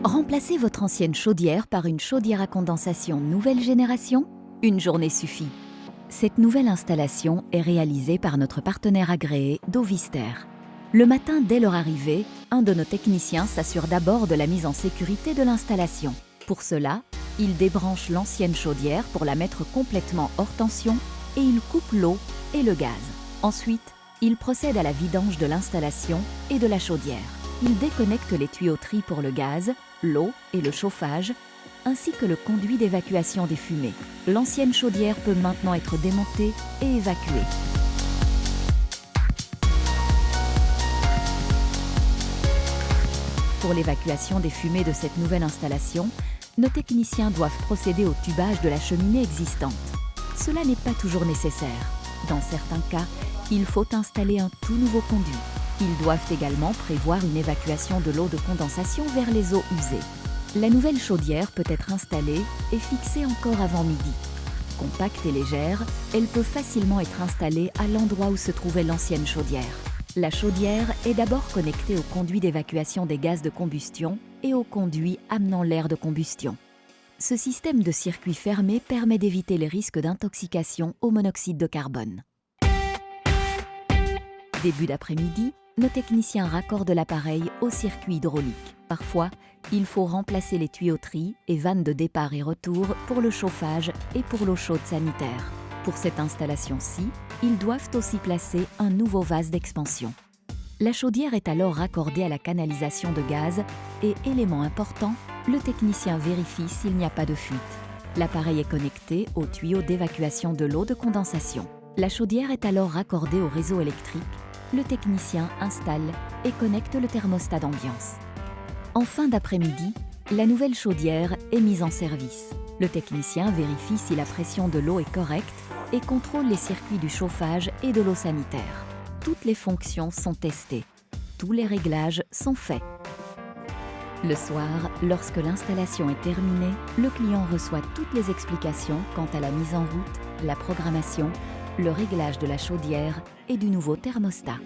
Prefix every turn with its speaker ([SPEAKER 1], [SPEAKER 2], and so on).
[SPEAKER 1] Remplacez votre ancienne chaudière par une chaudière à condensation nouvelle génération, une journée suffit. Cette nouvelle installation est réalisée par notre partenaire agréé Dovister. Le matin, dès leur arrivée, un de nos techniciens s'assure d'abord de la mise en sécurité de l'installation. Pour cela, il débranche l'ancienne chaudière pour la mettre complètement hors tension et il coupe l'eau et le gaz. Ensuite, il procède à la vidange de l'installation et de la chaudière. Il déconnecte les tuyauteries pour le gaz, l'eau et le chauffage, ainsi que le conduit d'évacuation des fumées. L'ancienne chaudière peut maintenant être démontée et évacuée. Pour l'évacuation des fumées de cette nouvelle installation, nos techniciens doivent procéder au tubage de la cheminée existante. Cela n'est pas toujours nécessaire. Dans certains cas, il faut installer un tout nouveau conduit. Ils doivent également prévoir une évacuation de l'eau de condensation vers les eaux usées. La nouvelle chaudière peut être installée et fixée encore avant midi. Compacte et légère, elle peut facilement être installée à l'endroit où se trouvait l'ancienne chaudière. La chaudière est d'abord connectée au conduit d'évacuation des gaz de combustion et au conduit amenant l'air de combustion. Ce système de circuit fermé permet d'éviter les risques d'intoxication au monoxyde de carbone. Début d'après-midi, nos techniciens raccordent l'appareil au circuit hydraulique. Parfois, il faut remplacer les tuyauteries et vannes de départ et retour pour le chauffage et pour l'eau chaude sanitaire. Pour cette installation-ci, ils doivent aussi placer un nouveau vase d'expansion. La chaudière est alors raccordée à la canalisation de gaz et, élément important, le technicien vérifie s'il n'y a pas de fuite. L'appareil est connecté au tuyau d'évacuation de l'eau de condensation. La chaudière est alors raccordée au réseau électrique. Le technicien installe et connecte le thermostat d'ambiance. En fin d'après-midi, la nouvelle chaudière est mise en service. Le technicien vérifie si la pression de l'eau est correcte et contrôle les circuits du chauffage et de l'eau sanitaire. Toutes les fonctions sont testées. Tous les réglages sont faits. Le soir, lorsque l'installation est terminée, le client reçoit toutes les explications quant à la mise en route, la programmation, le réglage de la chaudière et du nouveau thermostat.